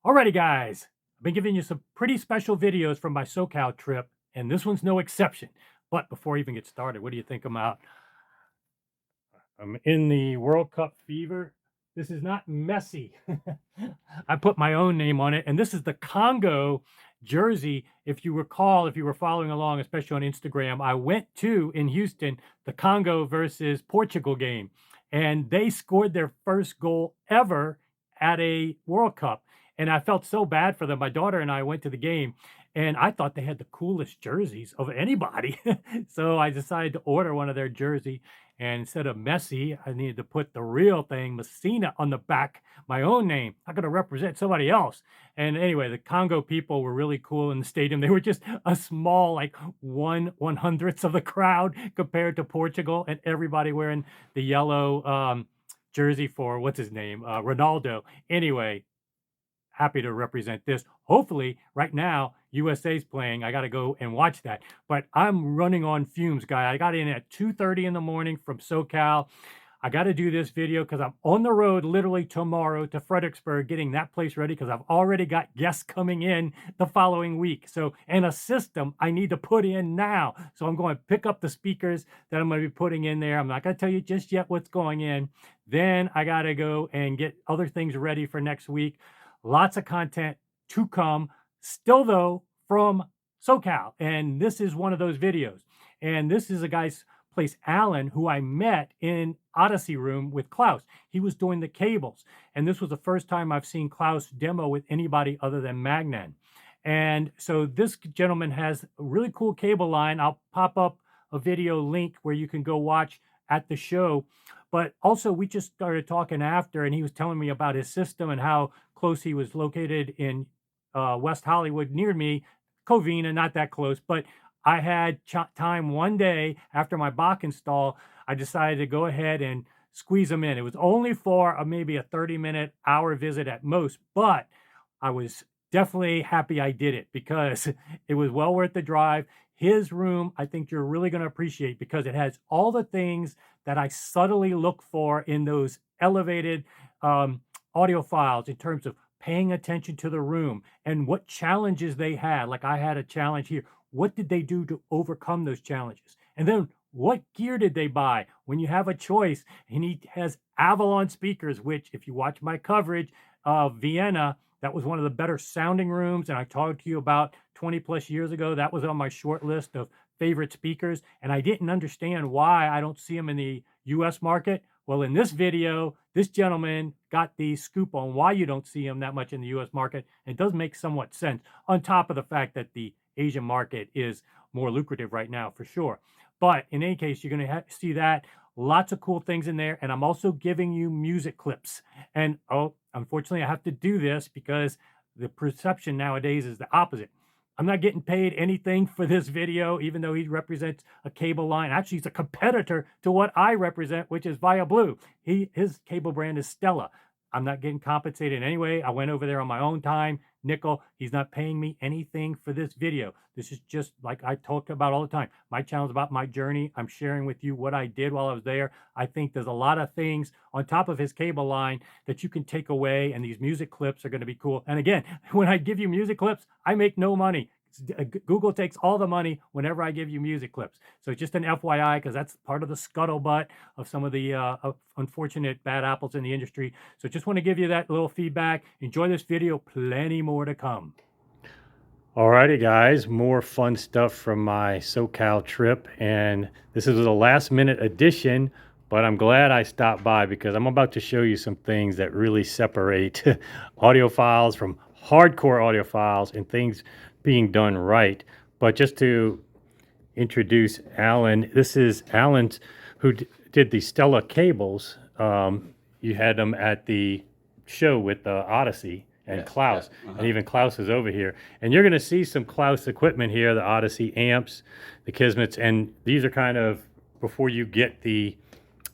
Alrighty, guys, I've been giving you some pretty special videos from my SoCal trip, and this one's no exception. But before I even get started, what do you think about? I'm in the World Cup fever. This is not messy. I put my own name on it, and this is the Congo jersey. If you recall, if you were following along, especially on Instagram, I went to, in Houston, the Congo versus Portugal game, and they scored their first goal ever at a World Cup. And I felt so bad for them. My daughter and I went to the game, and I thought they had the coolest jerseys of anybody. So I decided to order one of their jerseys. And instead of Messi, I needed to put the real thing, Messina, on the back, my own name. I'm going to represent somebody else. And anyway, the Congo people were really cool in the stadium. They were just a small, like 1/100th of the crowd compared to Portugal, and everybody wearing the yellow jersey for, what's his name, Ronaldo. Anyway, happy to represent this. Hopefully, right now, USA's playing. I got to go and watch that. But I'm running on fumes, guy. I got in at 2:30 in the morning from SoCal. I got to do this video because I'm on the road literally tomorrow to Fredericksburg, getting that place ready because I've already got guests coming in the following week. So, and a system I need to put in now. So I'm going to pick up the speakers that I'm going to be putting in there. I'm not going to tell you just yet what's going in. Then I got to go and get other things ready for next week. Lots of content to come still, though, from SoCal. And this is one of those videos. And this is a guy's place, Alan, who I met in Odyssey room with Klaus. He was doing the cables. And this was the first time I've seen Klaus demo with anybody other than Magnan. And so this gentleman has a really cool cable line. I'll pop up a video link where you can go watch at the show. But also, we just started talking after, and he was telling me about his system and how close he was located in West Hollywood, near me, Covina, not that close. But I had time one day after my Bach install. I decided to go ahead and squeeze them in. It was only for maybe a 30-minute, hour visit at most, but I was definitely happy I did it because it was well worth the drive. His room, I think you're really going to appreciate because it has all the things that I subtly look for in those elevated audiophiles in terms of paying attention to the room and what challenges they had. Like I had a challenge here. What did they do to overcome those challenges? And then what gear did they buy? When you have a choice, and he has Avalon speakers, which if you watch my coverage of Vienna, that was one of the better sounding rooms. And I talked to you about 20 plus years ago. That was on my short list of favorite speakers. And I didn't understand why I don't see them in the US market. Well, in this video, this gentleman got the scoop on why you don't see them that much in the US market. And it does make somewhat sense, on top of the fact that the Asian market is more lucrative right now for sure. But in any case, you're going to see that. Lots of cool things in there. And I'm also giving you music clips. And unfortunately, I have to do this because the perception nowadays is the opposite. I'm not getting paid anything for this video, even though he represents a cable line. Actually, he's a competitor to what I represent, which is Via Blue. His cable brand is Stella. I'm not getting compensated anyway. I went over there on my own time, nickel. He's not paying me anything for this video. This is just like I talk about all the time. My channel is about my journey. I'm sharing with you what I did while I was there. I think there's a lot of things on top of his cable line that you can take away, and these music clips are going to be cool. And again, when I give you music clips, I make no money. Google takes all the money whenever I give you music clips. So just an FYI, because that's part of the scuttlebutt of some of the unfortunate bad apples in the industry. So just want to give you that little feedback. Enjoy this video. Plenty more to come. Alrighty, guys, more fun stuff from my SoCal trip. And this is a last minute edition, but I'm glad I stopped by because I'm about to show you some things that really separate audiophiles from hardcore audiophiles and things being done right. But just to introduce Alan, this is Alan who did the Stella cables. You had them at the show with Odyssey and yes, Klaus, yes, and even Klaus is over here. And you're going to see some Klaus equipment here, the Odyssey amps, the Kismets, and these are kind of before you get the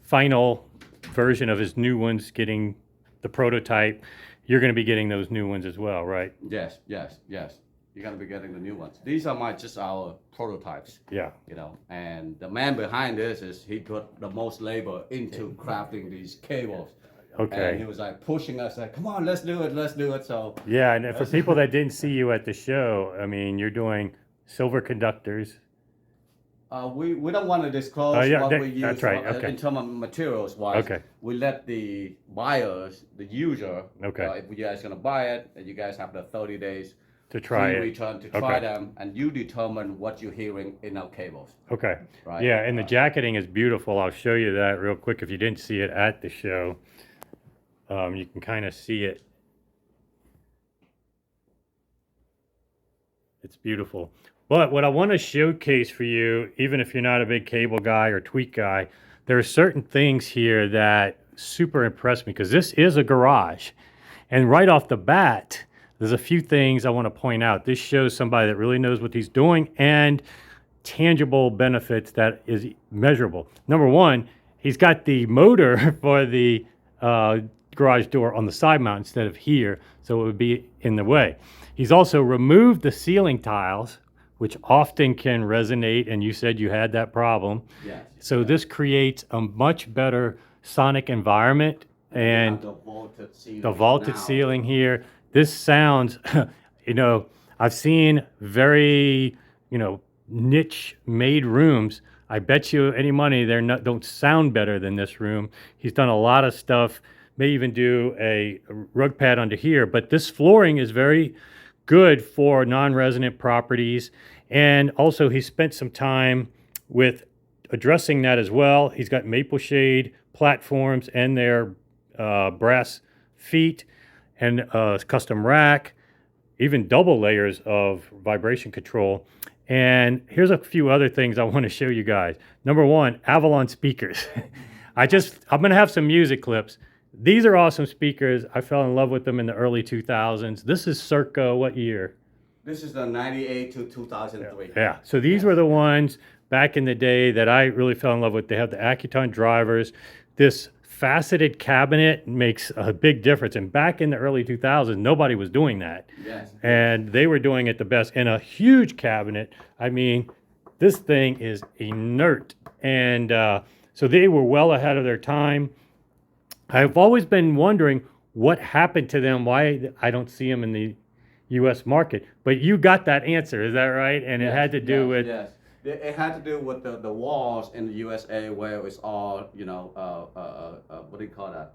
final version of his new ones, getting the prototype. You're going to be getting those new ones as well, right? Yes, yes, yes. You're going to be getting the new ones. These are just our prototypes. Yeah. You know, and the man behind this is he put the most labor into crafting these cables. Okay. And he was like pushing us, like, come on, let's do it. So Yeah, and for people that didn't see you at the show, I mean, you're doing silver conductors. we don't want to disclose Yeah, what we use that's right. Okay. in terms of materials wise. Okay. We let the buyers, the user, Okay. if you guys gonna buy it, and you guys have the 30 days To try free it. return to try them, and you determine what you're hearing in our cables. Okay. Right. Yeah, and the jacketing is beautiful. I'll show you that real quick if you didn't see it at the show. You can kind of see it. It's beautiful. But what I want to showcase for you, even if you're not a big cable guy or tweak guy, there are certain things here that super impress me because this is a garage. And right off the bat, there's a few things I want to point out. This shows somebody that really knows what he's doing and tangible benefits that is measurable. Number one, he's got the motor for the garage door on the side mount instead of here, so it would be in the way. He's also removed the ceiling tiles, which often can resonate, and you said you had that problem. Yes. So this creates a much better sonic environment, and the vaulted ceiling. The vaulted ceiling here. This sounds, you know, I've seen very, niche made rooms. I bet you any money don't sound better than this room. He's done a lot of stuff, may even do a rug pad under here, but this flooring is very good for non-resonant properties. And also he spent some time with addressing that as well. He's got maple shade platforms and their brass feet and a custom rack, even double layers of vibration control. And here's a few other things I want to show you guys. Number one, Avalon speakers. I'm going to have some music clips. These are awesome speakers. I fell in love with them in the early 2000s. This is circa what year? This is the 98 to 2003. Yeah. So these were the ones back in the day that I really fell in love with. They have the Acoustics drivers. This faceted cabinet makes a big difference. And back in the early 2000s, nobody was doing that. Yes. And they were doing it the best. And a huge cabinet. I mean, this thing is inert. And so they were well ahead of their time. I've always been wondering what happened to them, why I don't see them in the U.S. market. But you got that answer, is that right? And it had to do with... Yes. It had to do with the walls in the USA where it was all, what do you call that?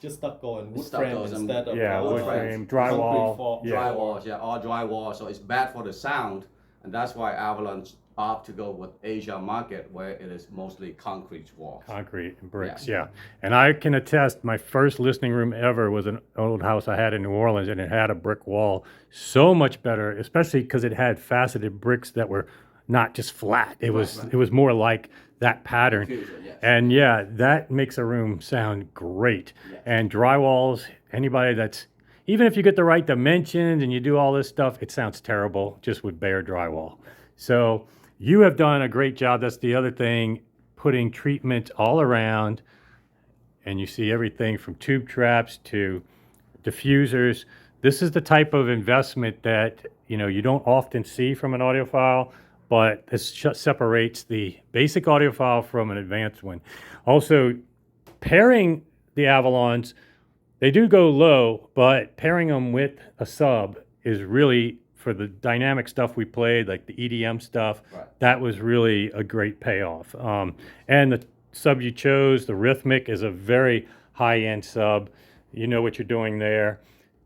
Just stucco and wood Stuccos frame and- instead of wood frame, drywall. concrete Yeah. Drywalls, all drywall. So it's bad for the sound. And that's why Avalon opt to go with Asia market where it is mostly concrete walls. Concrete and bricks, yeah. And I can attest, my first listening room ever was an old house I had in New Orleans, and it had a brick wall. So much better, especially because it had faceted bricks that were not just flat. It was more like that pattern. Fusion, yes. And yeah, that makes a room sound great. Yes. And drywalls, anybody that's, even if you get the right dimensions and you do all this stuff, it sounds terrible just with bare drywall. So you have done a great job. That's the other thing, putting treatment all around, and you see everything from tube traps to diffusers. This is the type of investment that you don't often see from an audiophile, but this separates the basic audiophile from an advanced one. Also, pairing the Avalons, they do go low, but pairing them with a sub is really, for the dynamic stuff we played, like the EDM stuff, that was really a great payoff. And the sub you chose, the Rythmik, is a very high-end sub. You know what you're doing there.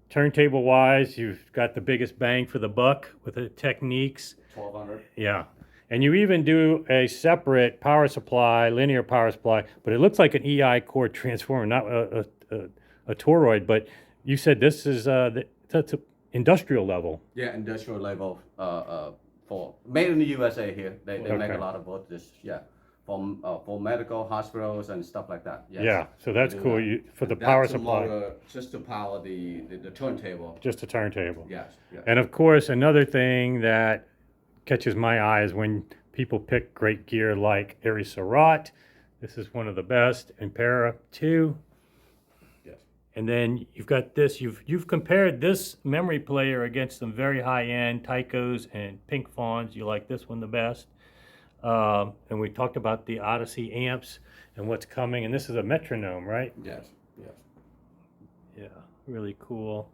Turntable-wise, you've got the biggest bang for the buck with the Techniques. 1200. Yeah. And you even do a separate power supply, linear power supply, but it looks like an EI core transformer, not a toroid. But you said this is that's a industrial level. Yeah, industrial level for made in the USA here. They make a lot of voltage. Yeah, for medical hospitals and stuff like that. Yes. Yeah, so that's They do cool. that. For the And power that's a supply, motor just to power the turntable. just a turntable. Yes. Yes. And of course, another thing that catches my eye is when people pick great gear like Aries Cerat. This is one of the best. Impera 2. Yes. And then you've got this. You've compared this memory player against some very high-end Tycos and Pink Fawns. You like this one the best. And we talked about the Odyssey amps and what's coming. And this is a Metronome, right? Yes, yes. Yeah, really cool.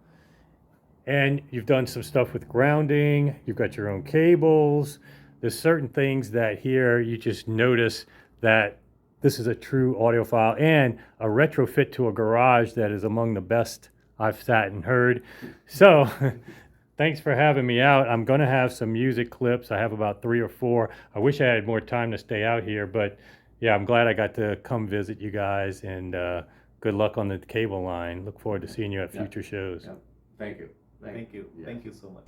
And you've done some stuff with grounding. You've got your own cables. There's certain things that here you just notice that this is a true audiophile and a retrofit to a garage that is among the best I've sat and heard. So thanks for having me out. I'm going to have some music clips. I have about 3 or 4. I wish I had more time to stay out here, but yeah, I'm glad I got to come visit you guys, and good luck on the cable line. Look forward to seeing you at future shows. Yeah. Thank you. Thank you. Yeah. Thank you so much.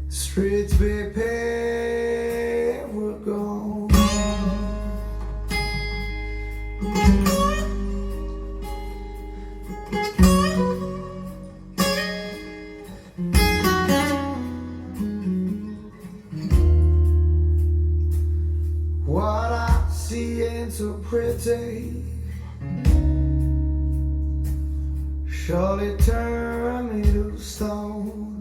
Streets we paved were gone. What I see ain't so pretty. Surely turn me to stone.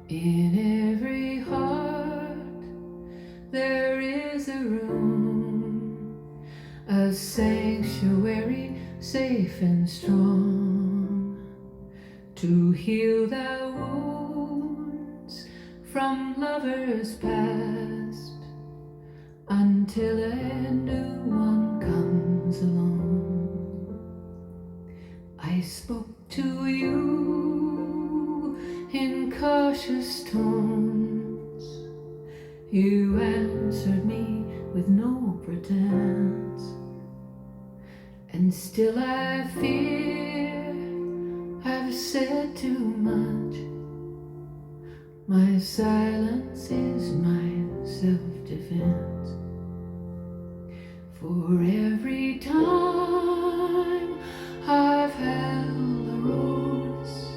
In every heart there is a room, a sanctuary safe and strong, to heal thy wounds from lovers past, until a new one comes along. I spoke to you in cautious tones. You answered me with no pretense. and still I fear I've said too much. My silence is my self-defense. For every time I've held a rose,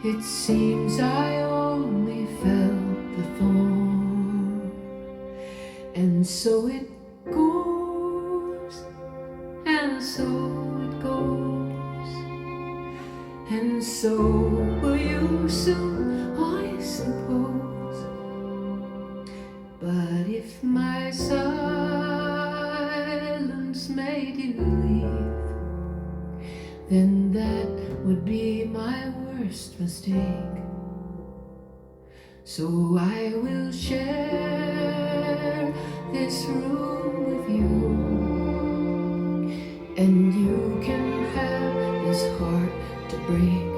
it seems I only felt the thorn. And so it goes, and so it goes, and so will you soon, I suppose. But if my silence made you leave, then that would be my worst mistake. So I will share this room with you, and you can have this heart to break.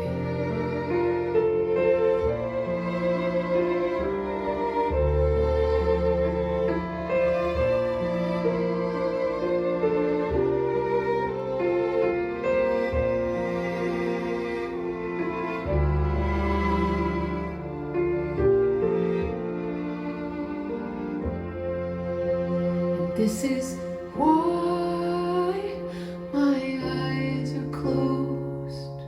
This is why my eyes are closed.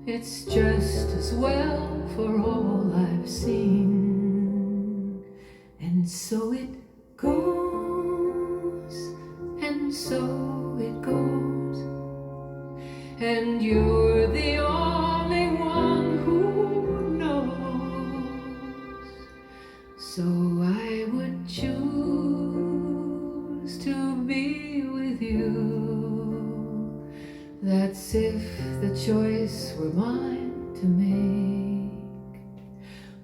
It's just as well for all I've seen. And so it goes, and so it goes, and you're the only one who knows. So I would choose to be with you. That's if the choice were mine to make.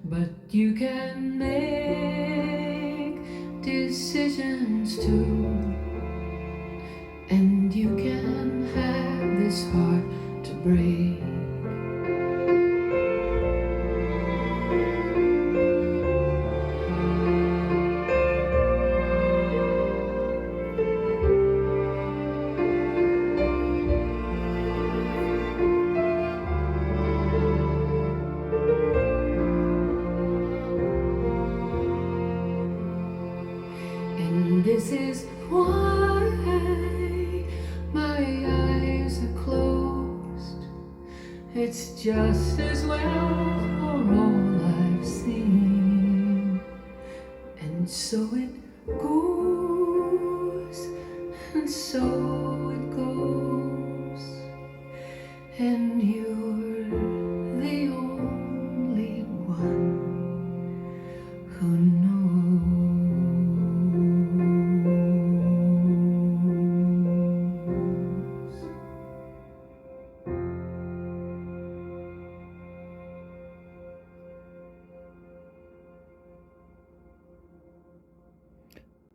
But you can make decisions too, and you can have this heart to break. This is why my eyes are closed. It's just as well for all I've seen. And so it goes, and so